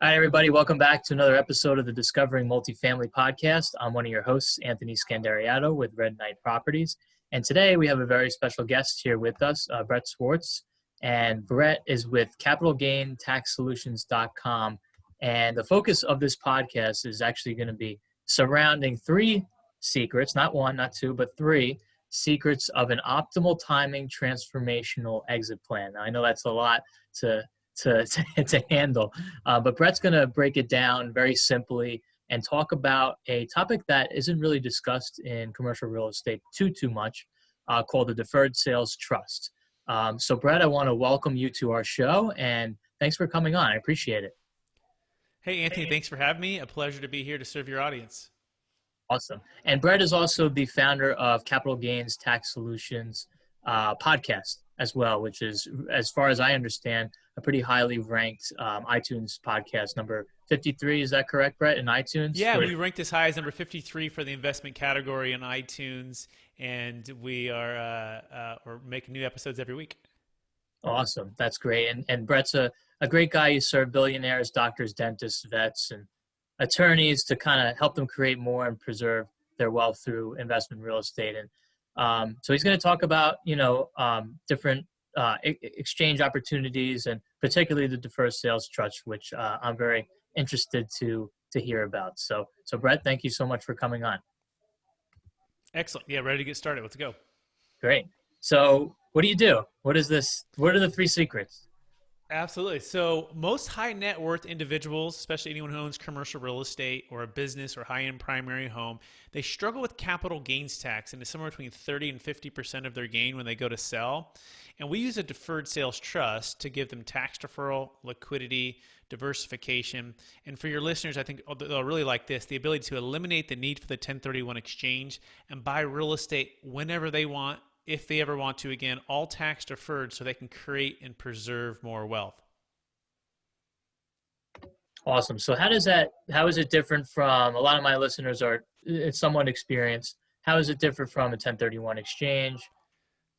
Hi, everybody. Welcome back to another episode of the Discovering Multifamily podcast. I'm one of your hosts, Anthony Scandariato with Red Knight Properties. And today we have a very special guest here with us, Brett Swarts. And Brett is with CapitalGainTaxSolutions.com. And the focus of this podcast is actually going to be surrounding three secrets, not one, not two, but three secrets of an optimal timing transformational exit plan. Now, I know that's a lot to handle. But Brett's going to break it down very simply and talk about a topic that isn't really discussed in commercial real estate too much, called the Deferred Sales Trust. So Brett, I want to welcome you to our show, and thanks for coming on. I appreciate it. Hey, Anthony, thanks for having me. A pleasure to be here to serve your audience. Awesome. And Brett is also the founder of Capital Gains Tax Solutions podcast as well, which is, as far as I understand, a pretty highly ranked iTunes podcast, number 53. Is that correct, Brett, in iTunes? Yeah, we ranked as high as number 53 for the investment category in iTunes, and we're making new episodes every week. Awesome. That's great. And Brett's a great guy. You serve billionaires, doctors, dentists, vets, and attorneys to kind of help them create more and preserve their wealth through investment real estate. And so he's going to talk about, different exchange opportunities, and particularly the Deferred Sales Trust, which I'm very interested to hear about. So Brett, thank you so much for coming on. Excellent. Yeah, ready to get started. Let's go. Great. So what do you do? What is this? What are the three secrets? Absolutely. So most high net worth individuals, especially anyone who owns commercial real estate or a business or high-end primary home, they struggle with capital gains tax, and it's somewhere between 30 and 50% of their gain when they go to sell. And we use a deferred sales trust to give them tax deferral, liquidity, diversification. And for your listeners, I think they'll really like this, the ability to eliminate the need for the 1031 exchange and buy real estate whenever they want, if they ever want to, again, all tax deferred, so they can create and preserve more wealth. Awesome. So how is it different from, a lot of my listeners it's somewhat experienced. How is it different from a 1031 exchange?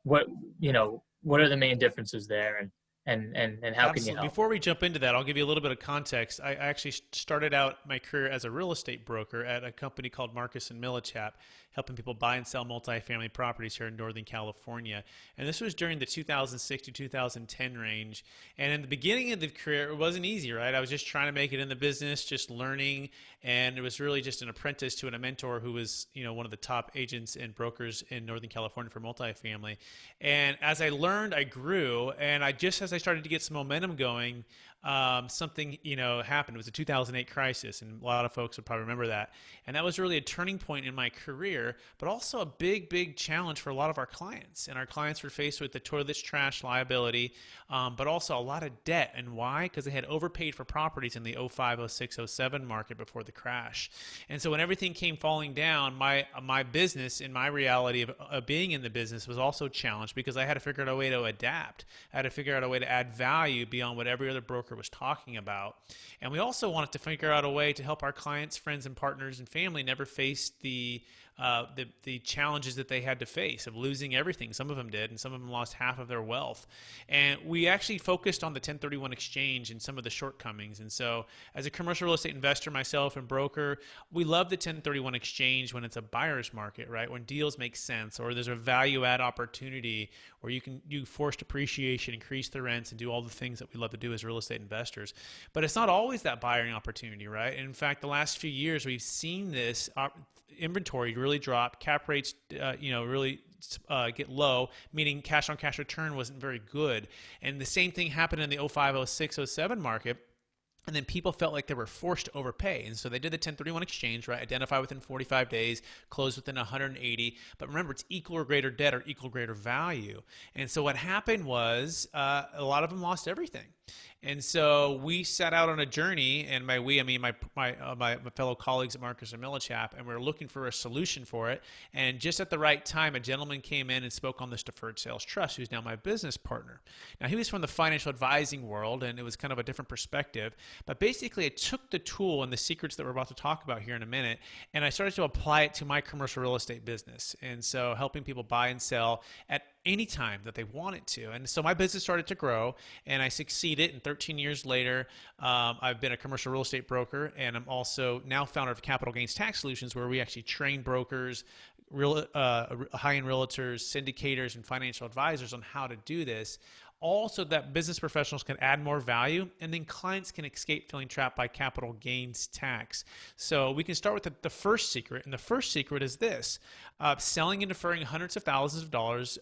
What are the main differences there, and how can you help? Before we jump into that, I'll give you a little bit of context. I actually started out my career as a real estate broker at a company called Marcus & Millichap, helping people buy and sell multifamily properties here in Northern California. And this was during the 2006 to 2010 range. And in the beginning of the career, it wasn't easy, right? I was just trying to make it in the business, just learning. And it was really just an apprentice to a mentor who was, one of the top agents and brokers in Northern California for multifamily. And as I learned, I grew. And as I started to get some momentum going, something happened. It was a 2008 crisis, and a lot of folks would probably remember that. And that was really a turning point in my career, but also a big challenge for a lot of our clients. And our clients were faced with the toilet trash liability, but also a lot of debt. And why? Because they had overpaid for properties in the 05, 06, 07 market before the crash. And so when everything came falling down, my business and my reality of being in the business was also challenged, because I had to figure out a way to adapt. I had to figure out a way to add value beyond what every other broker was talking about. And we also wanted to figure out a way to help our clients, friends, and partners and family never face the challenges that they had to face of losing everything. Some of them did, and some of them lost half of their wealth. And we actually focused on the 1031 exchange and some of the shortcomings. And so as a commercial real estate investor myself and broker, we love the 1031 exchange when it's a buyer's market, right? When deals make sense, or there's a value add opportunity where you can do forced appreciation, increase the rents, and do all the things that we love to do as real estate investors. But it's not always that buying opportunity, right? And in fact, the last few years, we've seen this inventory really drop, cap rates really get low, meaning cash on cash return wasn't very good. And the same thing happened in the 05, 06, 07 market. And then people felt like they were forced to overpay. And so they did the 1031 exchange, right? Identify within 45 days, close within 180. But remember, it's equal or greater debt or equal or greater value. And so what happened was a lot of them lost everything. And so we set out on a journey, and by we, I mean my fellow colleagues at Marcus & Millichap, and we were looking for a solution for it. And just at the right time, a gentleman came in and spoke on this Deferred Sales Trust, who's now my business partner. Now, he was from the financial advising world, and it was kind of a different perspective. But basically, I took the tool and the secrets that we're about to talk about here in a minute, and I started to apply it to my commercial real estate business. And so helping people buy and sell at any time that they wanted to. And so my business started to grow, and I succeeded. And 13 years later, I've been a commercial real estate broker, and I'm also now founder of Capital Gains Tax Solutions, where we actually train brokers, high-end realtors, syndicators, and financial advisors on how to do this, also that business professionals can add more value, and then clients can escape feeling trapped by capital gains tax. So we can start with the first secret, and the first secret is this: selling and deferring hundreds of thousands of dollars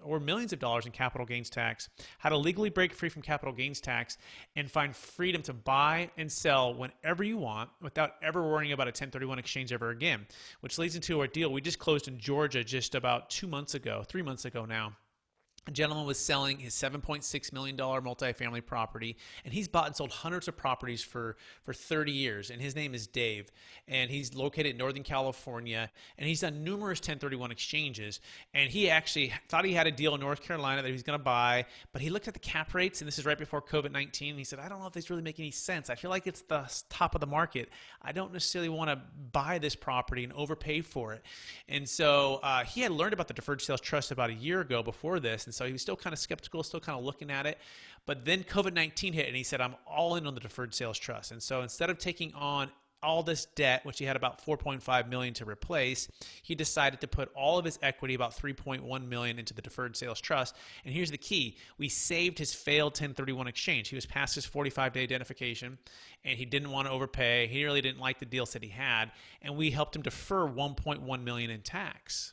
or millions of dollars in capital gains tax, how to legally break free from capital gains tax and find freedom to buy and sell whenever you want without ever worrying about a 1031 exchange ever again, which leads into our deal we just closed in Georgia just about 3 months ago now. A gentleman was selling his $7.6 million multifamily property, and he's bought and sold hundreds of properties for 30 years, and his name is Dave, and he's located in Northern California, and he's done numerous 1031 exchanges, and he actually thought he had a deal in North Carolina that he was going to buy, but he looked at the cap rates, and this is right before COVID-19, and he said, I don't know if these really make any sense. I feel like it's the top of the market. I don't necessarily want to buy this property and overpay for it. And so he had learned about the Deferred Sales Trust about a year ago before this, and so he was still kind of skeptical, still kind of looking at it. But then COVID-19 hit, and he said, I'm all in on the Deferred Sales Trust. And so instead of taking on all this debt, which he had about $4.5 million to replace, he decided to put all of his equity, about $3.1 million, into the Deferred Sales Trust. And here's the key: we saved his failed 1031 exchange. He was past his 45-day identification, and he didn't want to overpay. He really didn't like the deal that he had, and we helped him defer $1.1 million in tax.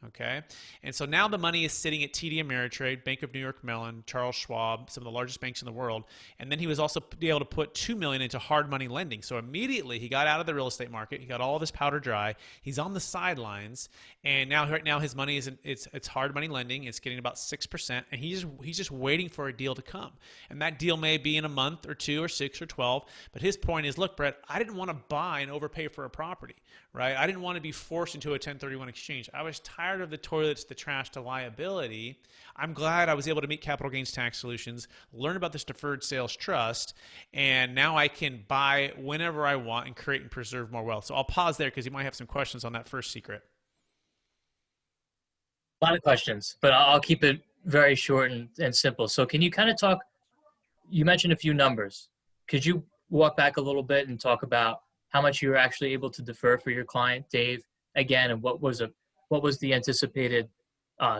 Okay, and so now the money is sitting at TD Ameritrade, Bank of New York Mellon, Charles Schwab, some of the largest banks in the world. And then he was also able to put $2 million into hard money lending. So immediately he got out of the real estate market. He got all of his powder dry. He's on the sidelines, and now right now his money it's hard money lending. It's getting about 6%, and he's just waiting for a deal to come. And that deal may be in a month or 2 or 6 or 12. But his point is, look, Brett, I didn't want to buy and overpay for a property, right? I didn't want to be forced into a 1031 exchange. I was tired of the toilets, the trash, the liability. I'm glad I was able to meet Capital Gains Tax Solutions, learn about this Deferred Sales Trust, and now I can buy whenever I want and create and preserve more wealth. So I'll pause there because you might have some questions on that first secret. A lot of questions, but I'll keep it very short and simple. So can you kind of talk, you mentioned a few numbers. Could you walk back a little bit and talk about how much you were actually able to defer for your client, Dave, again, and what was the anticipated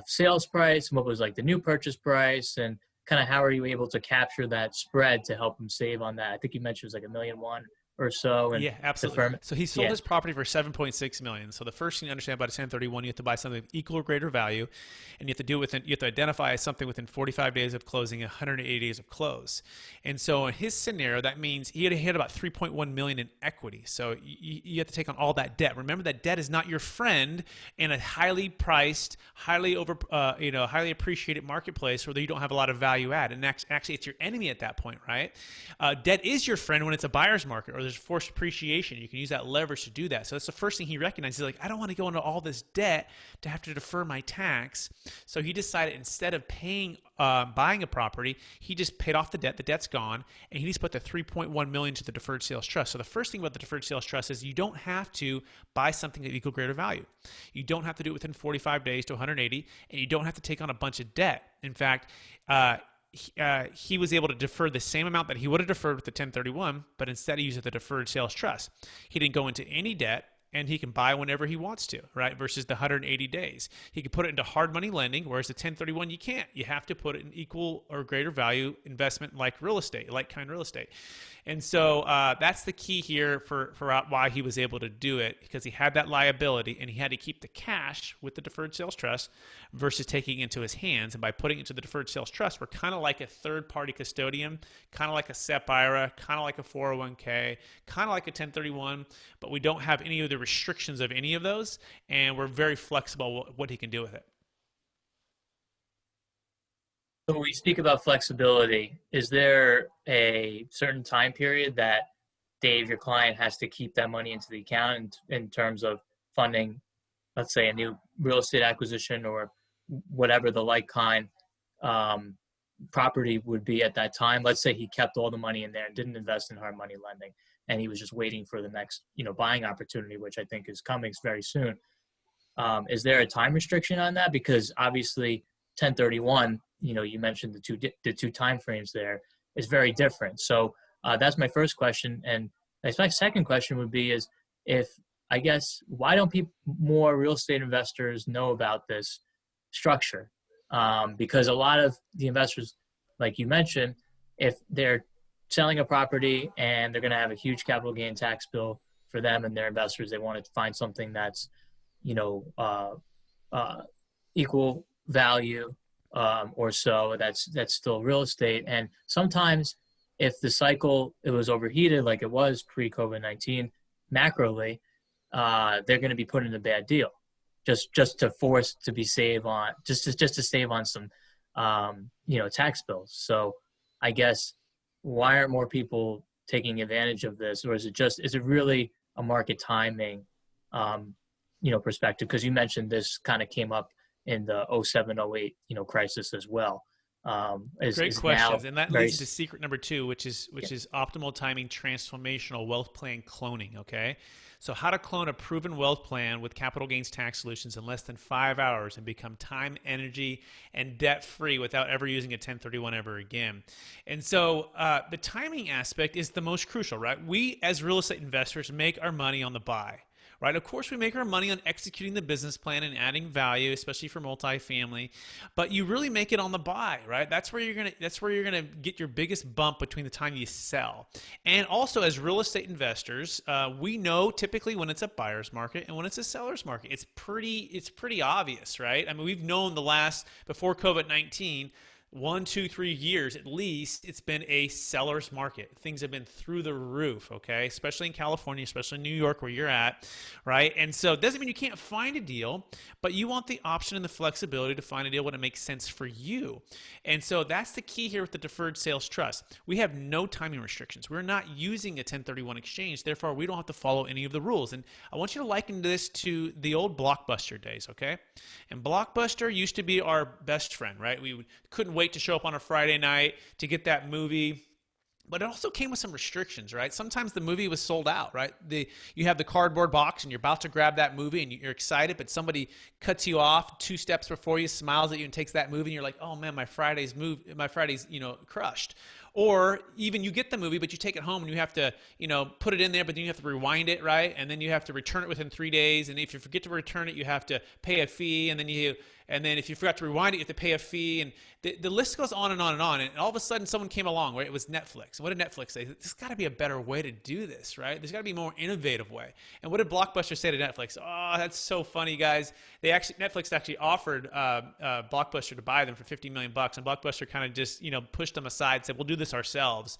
sales price, and what was like the new purchase price, and kind of how are you able to capture that spread to help him save on that? I think you mentioned it was like $1.1 million or so. And yeah, absolutely. So he sold his property for $7.6 million. So the first thing to understand about a 1031, you have to buy something of equal or greater value, and you have to do you have to identify something within 45 days of closing, 180 days of close. And so in his scenario, that means he had about $3.1 million in equity. So you have to take on all that debt. Remember that debt is not your friend in a highly priced, highly appreciated marketplace where you don't have a lot of value add. And actually, it's your enemy at that point, right? Debt is your friend when it's a buyer's market or there's forced appreciation. You can use that leverage to do that. So that's the first thing he recognized. He's like, I don't want to go into all this debt to have to defer my tax. So he decided, instead of buying a property, he just paid off the debt. The debt's gone, and he just put the $3.1 million to the Deferred Sales Trust. So the first thing about the Deferred Sales Trust is you don't have to buy something of equal greater value. You don't have to do it within 45 days to 180, and you don't have to take on a bunch of debt. In fact, he was able to defer the same amount that he would have deferred with the 1031, but instead he used the Deferred Sales Trust. He didn't go into any debt, and he can buy whenever he wants to, right? Versus the 180 days. He can put it into hard money lending, whereas the 1031, you can't. You have to put it in equal or greater value investment like real estate, like kind real estate. And so that's the key here for why he was able to do it, because he had that liability and he had to keep the cash with the Deferred Sales Trust versus taking it into his hands. And by putting it into the Deferred Sales Trust, we're kind of like a third-party custodian, kind of like a SEP IRA, kind of like a 401k, kind of like a 1031, but we don't have any of the restrictions of any of those, and we're very flexible what he can do with it. So when we speak about flexibility, is there a certain time period that Dave, your client, has to keep that money into the account in terms of funding, let's say, a new real estate acquisition or whatever the like kind? property would be at that time. Let's say he kept all the money in there and didn't invest in hard money lending, and he was just waiting for the next, buying opportunity, which I think is coming very soon. Is there a time restriction on that? Because obviously 1031, you mentioned the two time frames there is very different. So that's my first question. And my second question would be is I guess, why don't more real estate investors know about this structure? Because a lot of the investors, like you mentioned, if they're selling a property and they're going to have a huge capital gain tax bill for them and their investors, they want to find something that's, equal value or so. That's still real estate. And sometimes if the cycle, it was overheated like it was pre-COVID-19 macroly, they're going to be put in a bad deal just to force to be save on just to save on some tax bills. So I guess, why aren't more people taking advantage of this? Or is it really a market timing perspective? Because you mentioned this kind of came up in the 07-08 crisis as well. Great questions, and that leads to secret number 2, which is optimal timing, transformational wealth plan cloning. Okay, so how to clone a proven wealth plan with capital gains tax solutions in less than 5 hours and become time, energy, and debt free without ever using a 1031 ever again. And so the timing aspect is the most crucial, right? We as real estate investors make our money on the buy. Right? Of course, we make our money on executing the business plan and adding value, especially for multifamily. But you really make it on the buy, right? That's where you're gonna get your biggest bump between the time you sell. And also, as real estate investors, we know typically when it's a buyer's market and when it's a seller's market. It's pretty obvious, right? I mean, we've known before COVID-19. 1, 2, 3 years at least, it's been a seller's market. Things have been through the roof, okay? Especially in California, especially in New York where you're at, right? And so it doesn't mean you can't find a deal, but you want the option and the flexibility to find a deal when it makes sense for you. And so that's the key here with the Deferred Sales Trust. We have no timing restrictions. We're not using a 1031 exchange, therefore we don't have to follow any of the rules. And I want you to liken this to the old Blockbuster days, okay? And Blockbuster used to be our best friend, right? We couldn't wait to show up on a Friday night to get that movie. But it also came with some restrictions, right? Sometimes the movie was sold out, right? You have the cardboard box and you're about to grab that movie and you're excited, but somebody cuts you off 2 steps before you, smiles at you and takes that movie and you're like, oh man, my Friday's crushed. Or even you get the movie, but you take it home and you have to, put it in there, but then you have to rewind it, right? And then you have to return it within 3 days. And if you forget to return it, you have to pay a fee. And then if you forgot to rewind it, you have to pay a fee. And the list goes on and on and on. And all of a sudden someone came along where it was Netflix. And what did Netflix say? There's got to be a better way to do this, right? There's got to be a more innovative way. And what did Blockbuster say to Netflix? Oh, that's so funny, guys. Netflix actually offered Blockbuster to buy them for $50 million. And Blockbuster kind of just, pushed them aside and said, we'll do this ourselves.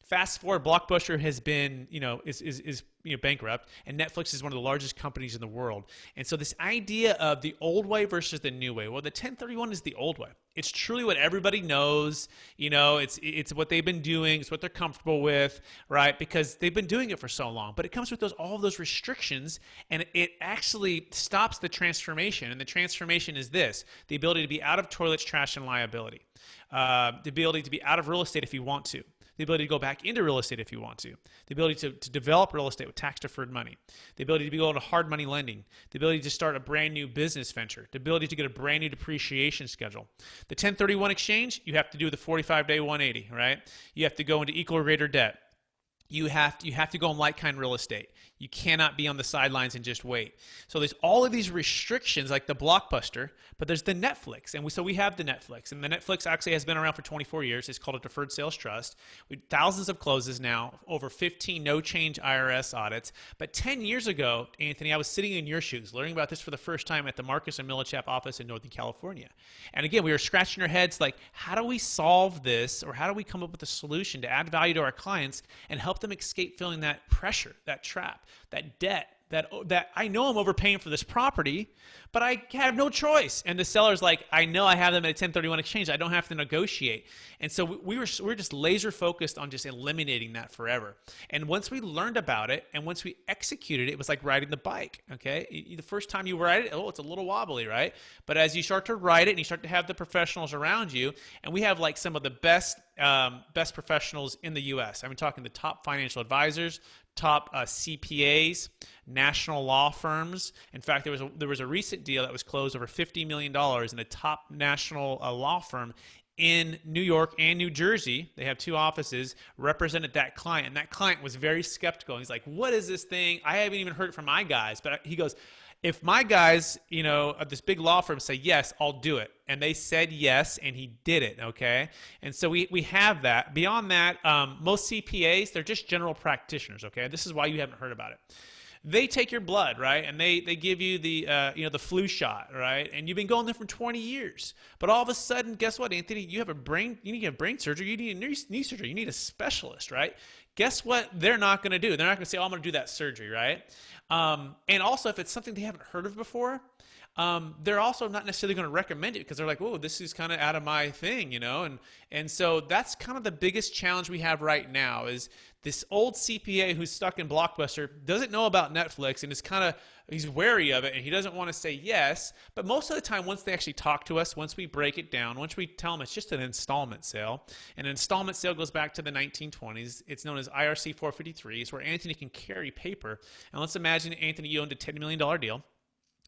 Fast forward, Blockbuster has been, is bankrupt, and Netflix is one of the largest companies in the world. And so this idea of the old way versus the new way, well, the 1031 is the old way. It's truly what everybody knows. It's what they've been doing. It's what they're comfortable with, right? Because they've been doing it for so long. But it comes with all of those restrictions, and it actually stops the transformation. And the transformation is this: the ability to be out of toilets, trash, and liability. The ability to be out of real estate if you want to. The ability to go back into real estate if you want to. The ability to develop real estate with tax-deferred money. The ability to go into hard money lending. The ability to start a brand new business venture. The ability to get a brand new depreciation schedule. The 1031 exchange, you have to do the 45-day 180, right? You have to go into equal or greater debt. You have to go in like-kind real estate. You cannot be on the sidelines and just wait. So there's all of these restrictions like the Blockbuster, but there's the Netflix. And so we have the Netflix. And the Netflix actually has been around for 24 years. It's called a Deferred Sales Trust. We have thousands of closes now, over 15 no-change IRS audits. But 10 years ago, Anthony, I was sitting in your shoes, learning about this for the first time at the Marcus and Millichap office in Northern California. And again, we were scratching our heads like, how do we solve this, or how do we come up with a solution to add value to our clients and help them escape feeling that pressure, that trap, that debt, that I know I'm overpaying for this property, but I have no choice. And the seller's like, I know I have them at a 1031 exchange. I don't have to negotiate. And so we're just laser focused on just eliminating that forever. And once we learned about it and once we executed it, it was like riding the bike, okay? The first time you ride it, oh, it's a little wobbly, right? But as you start to ride it and you start to have the professionals around you, and we have like some of the best professionals in the U.S. I'm talking the top financial advisors, top CPAs, national law firms. In fact, there was a recent deal that was closed over $50 million in a top national law firm in New York and New Jersey. They have 2 offices, represented that client. And that client was very skeptical. He's like, what is this thing? I haven't even heard it from my guys. But he goes, if my guys, at this big law firm say, yes, I'll do it. And they said yes, and he did it, okay? And so we have that. Beyond that, most CPAs, they're just general practitioners, okay? This is why you haven't heard about it. They take your blood, right? And they give you the flu shot, right? And you've been going there for 20 years. But all of a sudden, guess what, Anthony? You need to have brain surgery. You need knee surgery. You need a specialist, right? Guess what they're not going to do? They're not going to say, oh, I'm going to do that surgery, right? And also, if it's something they haven't heard of before, they're also not necessarily going to recommend it because they're like, oh, this is kind of out of my thing, And so that's kind of the biggest challenge we have right now is this old CPA who's stuck in Blockbuster doesn't know about Netflix and he's wary of it and he doesn't want to say yes. But most of the time, once they actually talk to us, once we break it down, once we tell them it's just an installment sale, and an installment sale goes back to the 1920s. It's known as IRC 453. It's where Anthony can carry paper. And let's imagine, Anthony, you owned a $10 million deal.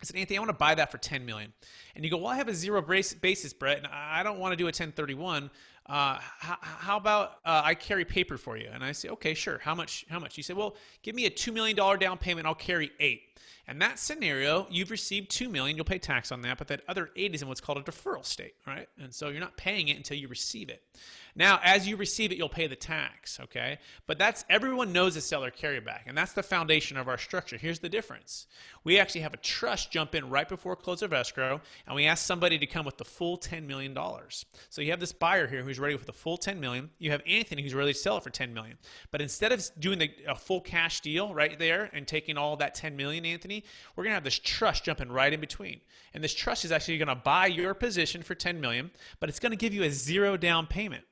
I said, Anthony, I want to buy that for $10 million. And you go, well, I have a zero basis, Brett, and I don't want to do a 1031. How about I carry paper for you? And I say, okay, sure. How much? You say, well, give me a $2 million down payment. I'll carry 8. In that scenario, you've received $2 million. You'll pay tax on that, but that other 8 is in what's called a deferral state, right? And so you're not paying it until you receive it. Now, as you receive it, you'll pay the tax, okay? But everyone knows the seller carryback, and that's the foundation of our structure. Here's the difference. We actually have a trust jump in right before close of escrow, and we ask somebody to come with the full $10 million. So you have this buyer here who's ready with the full $10 million. You have Anthony who's ready to sell it for $10 million. But instead of doing a full cash deal right there and taking all that $10 million, Anthony, we're going to have this trust jumping right in between. And this trust is actually going to buy your position for $10 million, but it's going to give you a 0 down payment.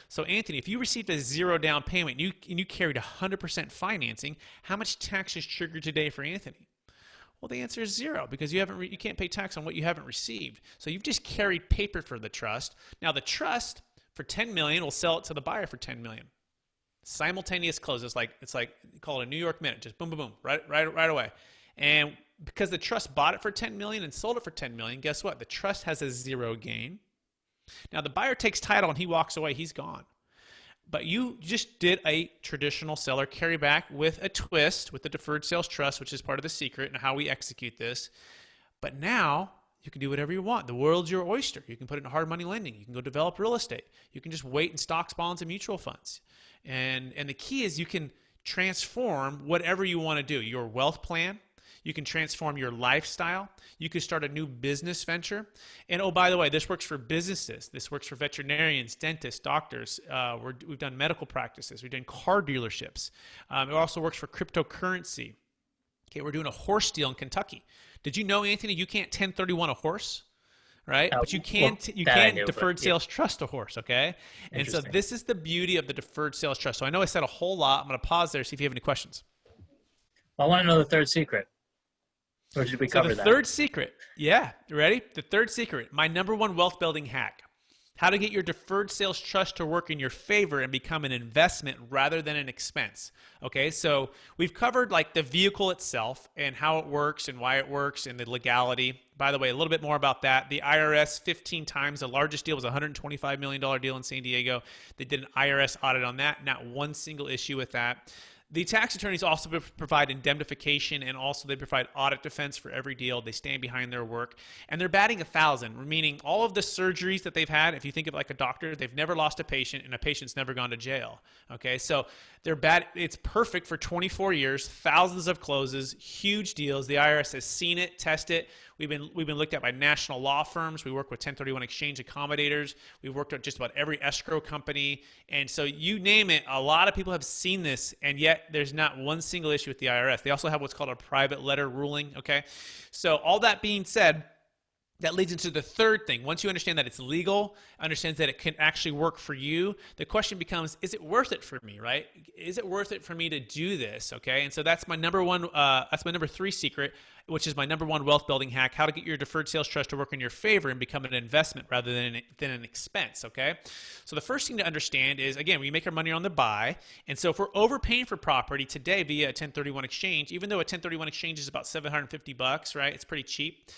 So, Anthony, if you received a 0 down payment and you carried 100% financing, how much tax is triggered today for Anthony? Well, the answer is 0 because you can't pay tax on what you haven't received. So you've just carried paper for the trust. Now, the trust for $10 million will sell it to the buyer for $10 million. Simultaneous close. It's like call it a New York minute. Just boom, boom, boom, right away. And because the trust bought it for $10 million and sold it for $10 million, guess what? The trust has a 0 gain. Now, the buyer takes title and he walks away. He's gone. But you just did a traditional seller carryback with a twist with the Deferred Sales Trust, which is part of the secret and how we execute this. But now you can do whatever you want. The world's your oyster. You can put it in hard money lending. You can go develop real estate. You can just wait in stocks, bonds, and mutual funds. And the key is you can transform whatever you want to do. Your wealth plan. You can transform your lifestyle. You can start a new business venture. And oh, by the way, this works for businesses. This works for veterinarians, dentists, doctors. We've done medical practices. We've done car dealerships. It also works for cryptocurrency. Okay, we're doing a horse deal in Kentucky. Did you know, Anthony, you can't 1031 a horse? Right? But you can deferred sales trust a horse, okay? And so this is the beauty of the deferred sales trust. So I know I said a whole lot. I'm going to pause there, see if you have any questions. I want to know the third secret. Or should we cover that? The third secret. Yeah. You ready? The third secret. My number one wealth building hack. How to get your deferred sales trust to work in your favor and become an investment rather than an expense. Okay, so we've covered like the vehicle itself and how it works and why it works and the legality. By the way, a little bit more about that. The IRS 15 times, the largest deal was a $125 million deal in San Diego. They did an IRS audit on that. Not one single issue with that. The tax attorneys also provide indemnification, and also they provide audit defense for every deal. They stand behind their work, and they're batting 1,000, meaning all of the surgeries that they've had, if you think of like a doctor, they've never lost a patient, and a patient's never gone to jail. Okay, so it's perfect for 24 years, thousands of closes, huge deals. The IRS has seen it, tested it. We've been looked at by national law firms. We work with 1031 exchange accommodators. We've worked with just about every escrow company. And so you name it, a lot of people have seen this, and yet there's not one single issue with the IRS. They also have what's called a private letter ruling, okay? So all that being said, that leads into the third thing. Once you understand that it's legal, understands that it can actually work for you, the question becomes, is it worth it for me, right? Is it worth it for me to do this, okay? And so that's my number one, that's my number 3 secret, which is my number 1 wealth building hack, how to get your deferred sales trust to work in your favor and become an investment rather than an expense, okay? So the first thing to understand is, again, we make our money on the buy, and so if we're overpaying for property today via a 1031 exchange, even though a 1031 exchange is about $750, right? It's pretty cheap.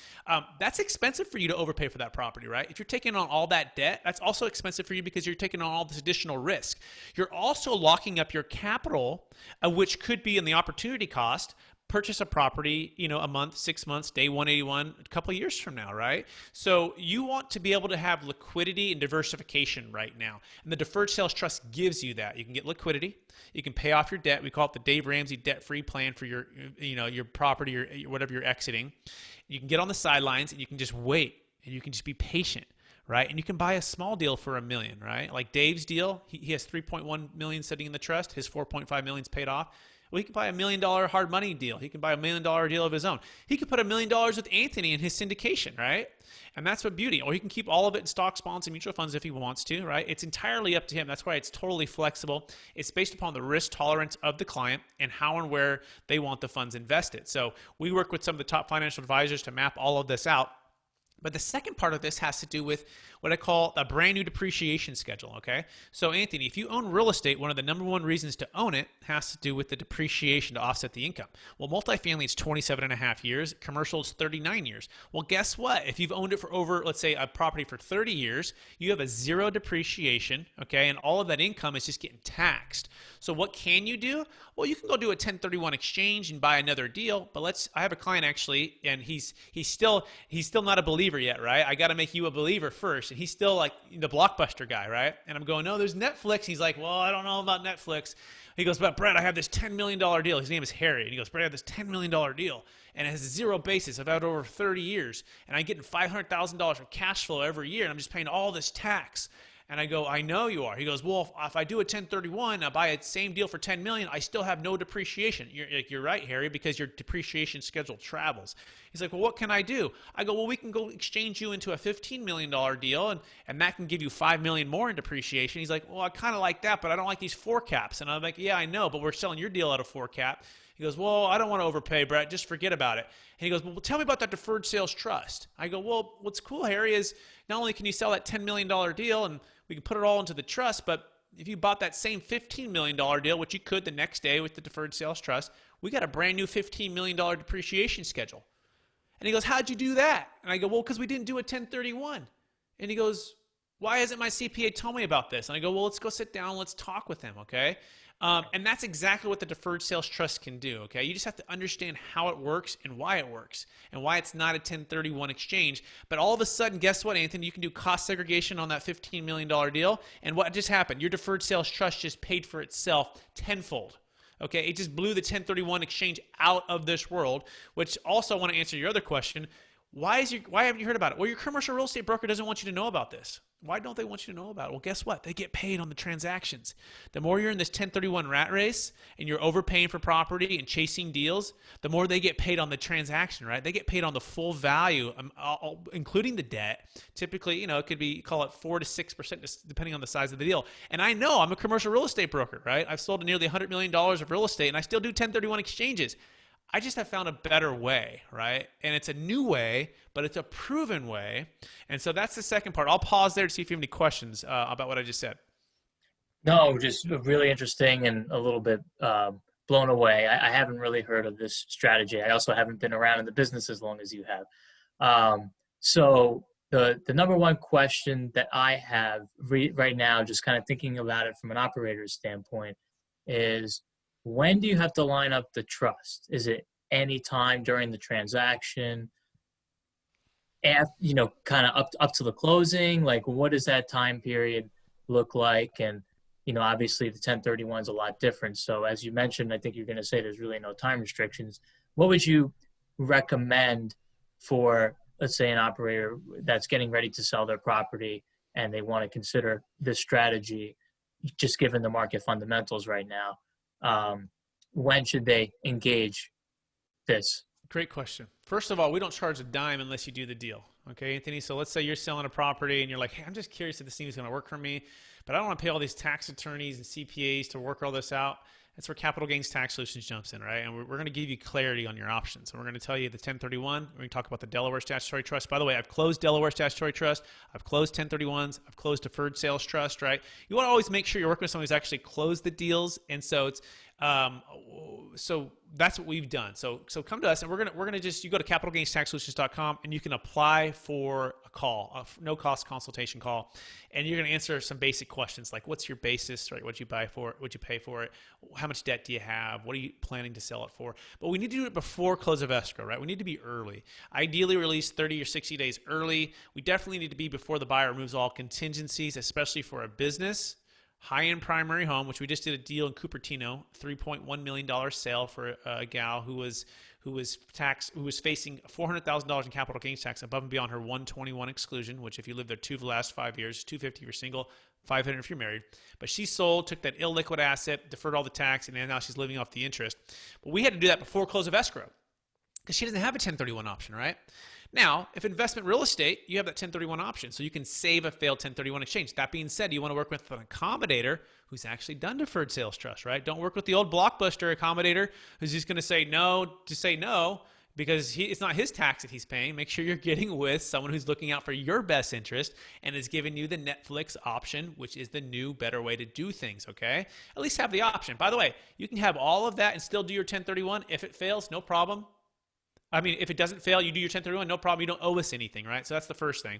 That's expensive for you to overpay for that property, right? If you're taking on all that debt, that's also expensive for you because you're taking on all this additional risk. You're also locking up your capital, which could be in the opportunity cost. Purchase a property, a month, 6 months, day 181, a couple of years from now, right? So you want to be able to have liquidity and diversification right now. And the Deferred Sales Trust gives you that. You can get liquidity. You can pay off your debt. We call it the Dave Ramsey debt-free plan for your, your property or whatever you're exiting. You can get on the sidelines and you can just wait and you can just be patient. Right? And you can buy a small deal for $1 million, right? Like Dave's deal, he has 3.1 million sitting in the trust. His 4.5 million is paid off. Well, he can buy $1 million hard money deal. He can buy $1 million deal of his own. He could put $1 million with Anthony in his syndication, right? And that's what beauty. Or he can keep all of it in stocks, bonds, and mutual funds if he wants to, right? It's entirely up to him. That's why it's totally flexible. It's based upon the risk tolerance of the client and how and where they want the funds invested. So we work with some of the top financial advisors to map all of this out. But the second part of this has to do with what I call a brand new depreciation schedule, okay? So Anthony, if you own real estate, one of the number 1 reasons to own it has to do with the depreciation to offset the income. Well, multifamily is 27 and a half years, commercial is 39 years. Well, guess what? If you've owned it for over, let's say, a property for 30 years, you have a 0 depreciation, okay? And all of that income is just getting taxed. So what can you do? Well, you can go do a 1031 exchange and buy another deal, but I have a client actually, and he's still not a believer yet, right? I got to make you a believer first. And he's still like the Blockbuster guy, right? And I'm going, no, there's Netflix. He's like, well, I don't know about Netflix. He goes, but Brett, I have this $10 million deal. His name is Harry. And he goes, Brett, I have this $10 million deal. And it has 0 basis. I've had it over 30 years. And I'm getting $500,000 of cash flow every year. And I'm just paying all this tax. And I go, I know you are. He goes, well, if I do a 1031, I buy a same deal for $10 million, I still have no depreciation. You're right, Harry, because your depreciation schedule travels. He's like, well, what can I do? I go, well, we can go exchange you into a $15 million deal, and that can give you $5 million more in depreciation. He's like, well, I kind of like that, but I don't like these 4 caps. And I'm like, yeah, I know, but we're selling your deal at a 4 cap. He goes, well, I don't want to overpay, Brett. Just forget about it. And he goes, well, tell me about that deferred sales trust. I go, well, what's cool, Harry, is not only can you sell that $10 million deal and we can put it all into the trust, but if you bought that same $15 million deal, which you could the next day with the deferred sales trust, we got a brand new $15 million depreciation schedule. And he goes, how'd you do that? And I go, well, because we didn't do a 1031. And he goes, why hasn't my CPA told me about this? And I go, well, let's go sit down. Let's talk with him, okay? And that's exactly what the deferred sales trust can do, okay? You just have to understand how it works and why it's not a 1031 exchange. But all of a sudden, guess what, Anthony? You can do cost segregation on that $15 million deal. And what just happened? Your deferred sales trust just paid for itself tenfold. Okay, it just blew the 1031 exchange out of this world, which also I want to answer your other question. Why haven't you heard about it? Well, your commercial real estate broker doesn't want you to know about this. Why don't they want you to know about it? Well, guess what? They get paid on the transactions. The more you're in this 1031 rat race and you're overpaying for property and chasing deals, the more they get paid on the transaction, right? They get paid on the full value, including the debt. Typically, it could be, call it 4 to 6%, depending on the size of the deal. And I know I'm a commercial real estate broker, right? I've sold nearly $100 million of real estate, and I still do 1031 exchanges. I just have found a better way, right? And it's a new way, but it's a proven way. And so that's the second part. I'll pause there to see if you have any questions about what I just said. No, just really interesting and a little bit blown away. I haven't really heard of this strategy. I also haven't been around in the business as long as you have. So the number one question that I have right now, just kind of thinking about it from an operator's standpoint, is when do you have to line up the trust? Is it any time during the transaction? Kind of up to the closing? Like, what does that time period look like? And, obviously the 1031 is a lot different. So as you mentioned, I think you're going to say there's really no time restrictions. What would you recommend for, let's say, an operator that's getting ready to sell their property and they want to consider this strategy, just given the market fundamentals right now? When should they engage this? Great question. First of all, we don't charge a dime unless you do the deal. Okay, Anthony? So let's say you're selling a property and you're like, hey, I'm just curious if this thing is going to work for me, but I don't want to pay all these tax attorneys and CPAs to work all this out. That's where Capital Gains Tax Solutions jumps in, right? And we're going to give you clarity on your options. And we're going to tell you the 1031. We're going to talk about the Delaware Statutory Trust. By the way, I've closed Delaware Statutory Trust. I've closed 1031s. I've closed Deferred Sales Trust, right? You want to always make sure you're working with someone who's actually closed the deals. And so it's so that's what we've done. So come to us, and we're gonna just, you go to capitalgainstaxsolutions.com and you can apply for a call, a no cost consultation call, and you're gonna answer some basic questions like, what's your basis, right? What'd you buy for it? What'd you pay for it? How much debt do you have? What are you planning to sell it for? But we need to do it before close of escrow, right? We need to be early. Ideally release 30 or 60 days early. We definitely need to be before the buyer removes all contingencies, especially for a business. High-end primary home, which we just did a deal in Cupertino, $3.1 million sale for a gal who was facing $400,000 in capital gains tax above and beyond her 121 exclusion, which if you lived there two of the last 5 years, $250 if you're single, $500 if you're married. But she sold, took that illiquid asset, deferred all the tax, and now she's living off the interest. But we had to do that before close of escrow because she doesn't have a 1031 option, right? Now, if investment real estate, you have that 1031 option, so you can save a failed 1031 exchange. That being said, you want to work with an accommodator who's actually done deferred sales trust, right? Don't work with the old blockbuster accommodator who's just going to say no because it's not his tax that he's paying. Make sure you're getting with someone who's looking out for your best interest and is giving you the Netflix option, which is the new, better way to do things, okay? At least have the option. By the way, you can have all of that and still do your 1031. If it fails, no problem. I mean, if it doesn't fail, you do your 1031, no problem. You don't owe us anything, right? So that's the first thing.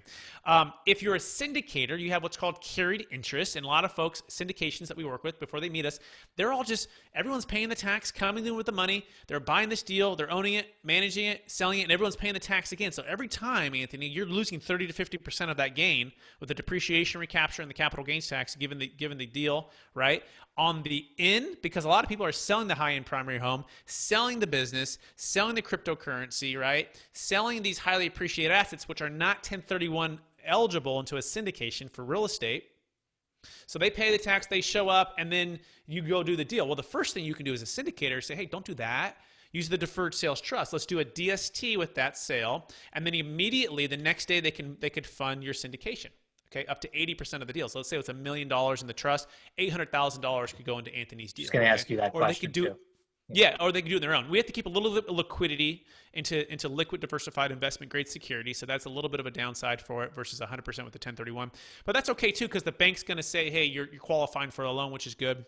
If you're a syndicator, you have what's called carried interest. And a lot of folks, syndications that we work with before they meet us, they're all just, everyone's paying the tax, coming in with the money. They're buying this deal. They're owning it, managing it, selling it, and everyone's paying the tax again. So every time, Anthony, you're losing 30 to 50% of that gain with the depreciation recapture and the capital gains tax given the deal, right? On the in, because a lot of people are selling the high-end primary home, selling the business, selling the cryptocurrency, right? Selling these highly appreciated assets, which are not 1031 eligible into a syndication for real estate. So they pay the tax, they show up, and then you go do the deal. Well, the first thing you can do as a syndicator is say, hey, don't do that. Use the Deferred Sales Trust. Let's do a DST with that sale, and then immediately the next day they could fund your syndication. Okay, up to 80% of the deal. So let's say it's $1 million in the trust, $800,000 could go into Anthony's deal. Just going to ask you that question. Or they could do it. Yeah, or they can do it on their own. We have to keep a little bit of liquidity into liquid diversified investment grade security. So that's a little bit of a downside for it versus 100% with the 1031. But that's okay too, because the bank's going to say, hey, you're qualifying for a loan, which is good.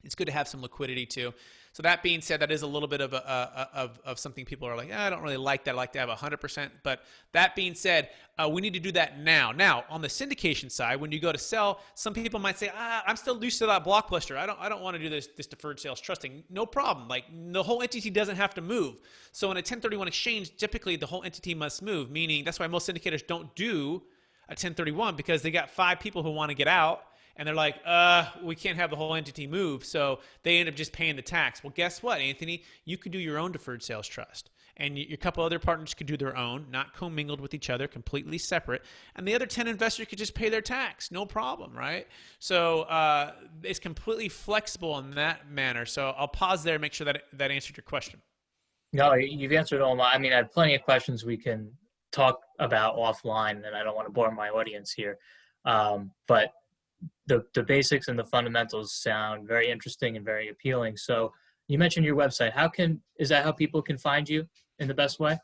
It's good to have some liquidity too. So that being said, that is a little bit of something people are like, I don't really like that. I like to have 100%. But that being said, we need to do that now. Now, on the syndication side, when you go to sell, some people might say, I'm still used to that blockbuster. I don't want to do this deferred sales trusting. No problem. Like the whole entity doesn't have to move. So in a 1031 exchange, typically the whole entity must move, meaning that's why most syndicators don't do a 1031 because they got 5 people who want to get out. And they're like, we can't have the whole entity move. So they end up just paying the tax. Well, guess what, Anthony? You could do your own deferred sales trust. And your couple other partners could do their own, not commingled with each other, completely separate. And the other 10 investors could just pay their tax. No problem, right? So it's completely flexible in that manner. So I'll pause there and make sure that answered your question. No, you've answered all my, I mean, I have plenty of questions we can talk about offline, and I don't want to bore my audience here. But the basics and the fundamentals sound very interesting and very appealing. So you mentioned your website. Is that how people can find you in the best way?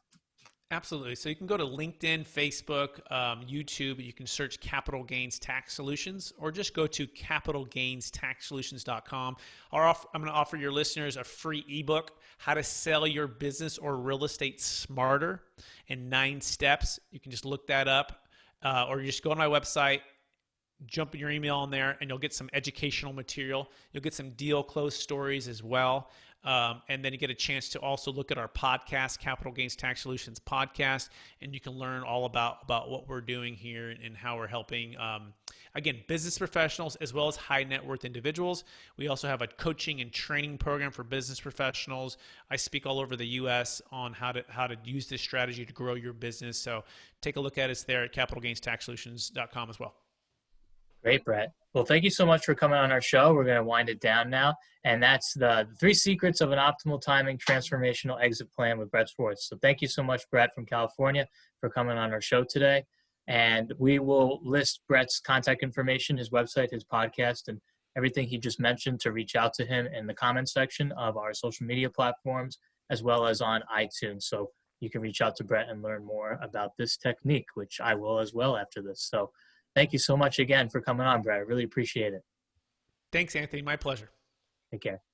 Absolutely. So you can go to LinkedIn, Facebook, YouTube. You can search Capital Gains Tax Solutions, or just go to capitalgainstaxsolutions.com. I'm going to offer your listeners a free ebook, How to Sell Your Business or Real Estate Smarter in 9 steps. You can just look that up, or you just go on my website, jump in your email on there and you'll get some educational material. You'll get some deal close stories as well. And then you get a chance to also look at our podcast, Capital Gains Tax Solutions podcast, and you can learn all about what we're doing here and how we're helping, again, business professionals as well as high net worth individuals. We also have a coaching and training program for business professionals. I speak all over the U.S. on how to use this strategy to grow your business. So take a look at us there at capitalgainstaxsolutions.com as well. Great, Brett. Well, thank you so much for coming on our show. We're going to wind it down now. And that's the 3 secrets of an optimal timing transformational exit plan with Brett Swarts. So thank you so much, Brett from California, for coming on our show today. And we will list Brett's contact information, his website, his podcast, and everything he just mentioned to reach out to him in the comment section of our social media platforms, as well as on iTunes. So you can reach out to Brett and learn more about this technique, which I will as well after this. So thank you so much again for coming on, Brett. I really appreciate it. Thanks, Anthony. My pleasure. Take care.